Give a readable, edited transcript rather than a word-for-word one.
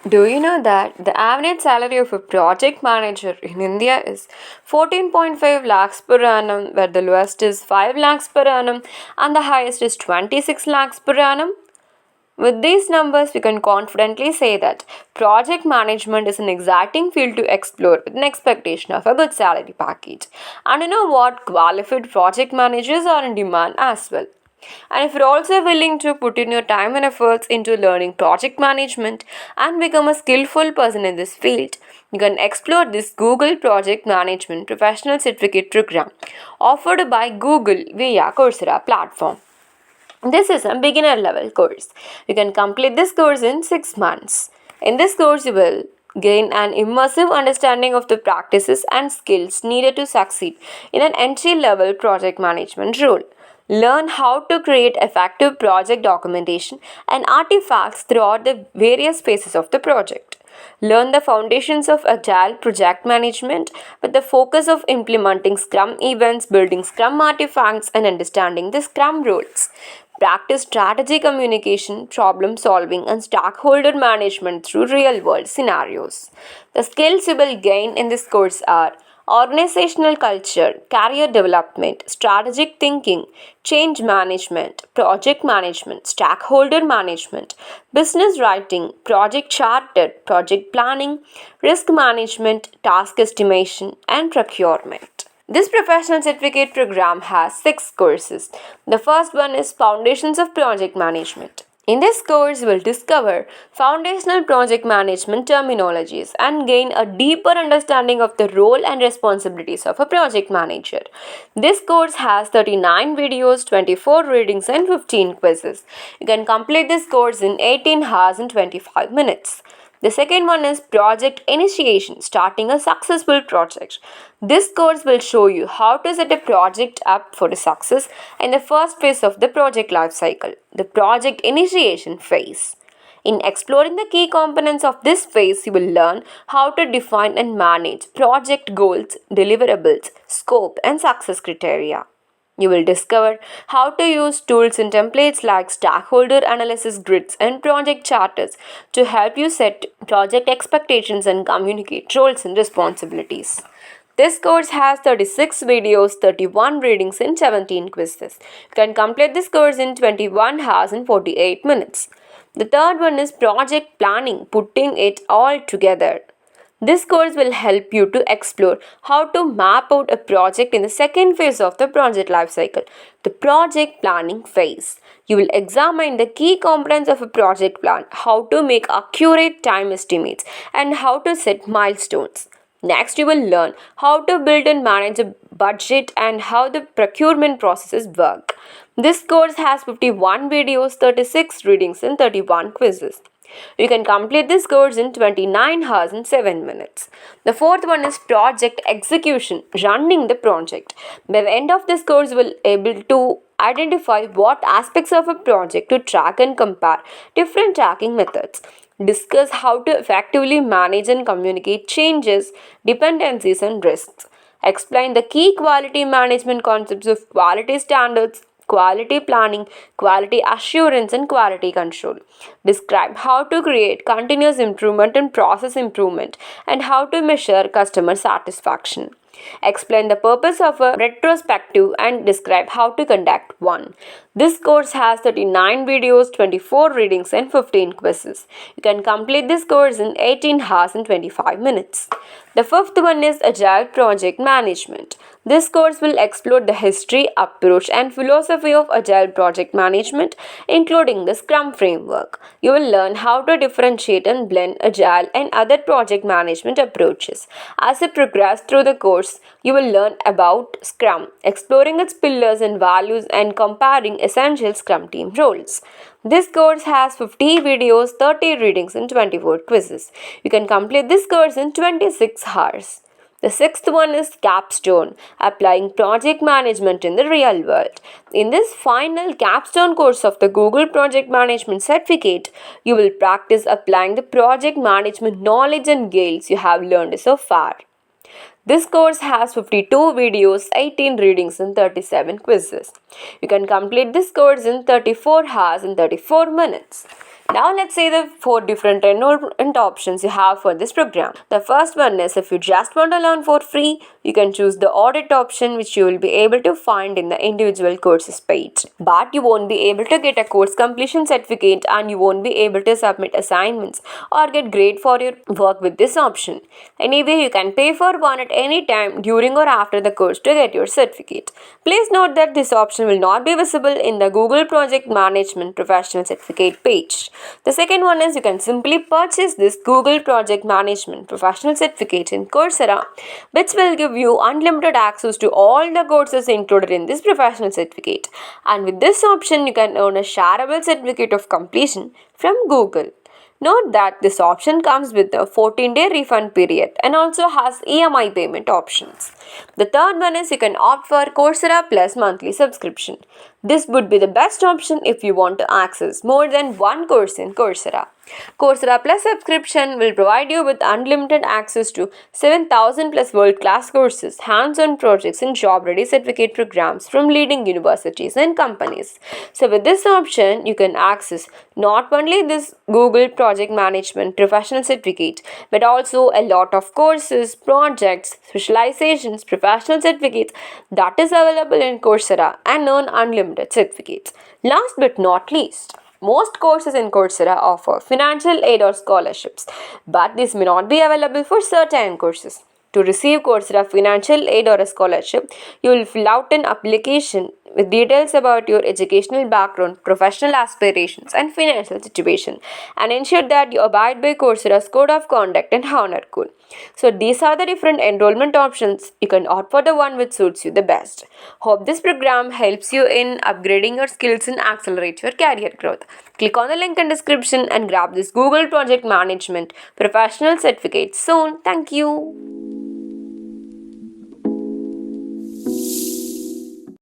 Do you know that the average salary of a project manager in India is 14.5 lakhs per annum, where the lowest is 5 lakhs per annum and the highest is 26 lakhs per annum? With these numbers, we can confidently say that project management is an exciting field to explore with an expectation of a good salary package. And you know what? Qualified project managers are in demand as well. And if you're also willing to put in your time and efforts into learning project management and become a skillful person in this field, you can explore this Google Project Management Professional Certificate Program offered by Google via Coursera platform. This is a beginner level course. You can complete this course in 6 months. In this course, you will gain an immersive understanding of the practices and skills needed to succeed in an entry level project management role. Learn how to create effective project documentation and artifacts throughout the various phases of the project. Learn the foundations of Agile project management with the focus of implementing Scrum events, building Scrum artifacts, and understanding the Scrum rules. Practice strategy communication, problem solving, and stakeholder management through real world scenarios. The skills you will gain in this course are organizational culture, career development, strategic thinking, change management, project management, stakeholder management, business writing, project charter, project planning, risk management, task estimation, and procurement. This professional certificate program has 6 courses. The first one is Foundations of Project Management. In this course, you will discover foundational project management terminologies and gain a deeper understanding of the role and responsibilities of a project manager. This course has 39 videos, 24 readings, and 15 quizzes. You can complete this course in 18 hours and 25 minutes. The second one is Project Initiation, starting a successful project. This course will show you how to set a project up for a success in the first phase of the project lifecycle, the project initiation phase. In exploring the key components of this phase, you will learn how to define and manage project goals, deliverables, scope, and success criteria. You will discover how to use tools and templates like stakeholder analysis grids and project charters to help you set project expectations and communicate roles and responsibilities. This course has 36 videos, 31 readings, and 17 quizzes. You can complete this course in 21 hours and 48 minutes. The third one is project planning, putting it all together. This course will help you to explore how to map out a project in the second phase of the project lifecycle, the project planning phase. You will examine the key components of a project plan, how to make accurate time estimates, and how to set milestones. Next, you will learn how to build and manage a budget and how the procurement processes work. This course has 51 videos, 36 readings, and 31 quizzes. You can complete this course in 29 hours and 7 minutes. The fourth one is project execution, running the project. By the end of this course, you will be able to identify what aspects of a project to track and compare different tracking methods. Discuss how to effectively manage and communicate changes, dependencies, and risks. Explain the key quality management concepts of quality standards, quality planning, quality assurance, and quality control. Describe how to create continuous improvement and process improvement and how to measure customer satisfaction. Explain the purpose of a retrospective and describe how to conduct one. This course has 39 videos, 24 readings, and 15 quizzes. You can complete this course in 18 hours and 25 minutes. The fifth one is Agile Project Management. This course will explore the history, approach, and philosophy of Agile project management, including the Scrum framework. You will learn how to differentiate and blend Agile and other project management approaches. As you progress through the course, you will learn about Scrum, exploring its pillars and values, and comparing essential Scrum team roles. This course has 50 videos, 30 readings, and 24 quizzes. You can complete this course in 26 hours. The sixth one is Capstone, applying project management in the real world. In this final Capstone course of the Google Project Management Certificate, you will practice applying the project management knowledge and skills you have learned so far. This course has 52 videos, 18 readings, and 37 quizzes. You can complete this course in 34 hours and 34 minutes. Now let's say the four different enrollment options you have for this program. The first one is if you just want to learn for free, you can choose the audit option, which you will be able to find in the individual courses page. But you won't be able to get a course completion certificate and you won't be able to submit assignments or get grade for your work with this option. Anyway, you can pay for one at any time during or after the course to get your certificate. Please note that this option will not be visible in the Google Project Management Professional Certificate page. The second one is you can simply purchase this Google Project Management Professional Certificate in Coursera, which will give you unlimited access to all the courses included in this professional certificate. And with this option, you can earn a shareable certificate of completion from Google. Note that this option comes with a 14-day refund period and also has EMI payment options. The third one is you can opt for Coursera Plus monthly subscription. This would be the best option if you want to access more than one course in Coursera. Coursera Plus subscription will provide you with unlimited access to 7,000 plus world-class courses, hands-on projects and job-ready certificate programs from leading universities and companies. So with this option, you can access not only this Google Project Management Professional Certificate, but also a lot of courses, projects, specializations, professional certificates that is available in Coursera and earn unlimited certificates. Last but not least, most courses in Coursera offer financial aid or scholarships, but this may not be available for certain courses. To receive Coursera financial aid or a scholarship, you will fill out an application with details about your educational background, professional aspirations, and financial situation, and ensure that you abide by Coursera's code of conduct and honor code. So these are the different enrollment options. You can opt for the one which suits you the best. Hope this program helps you in upgrading your skills and accelerate your career growth. Click on the link in description and grab this Google Project Management Professional Certificate soon. Thank you.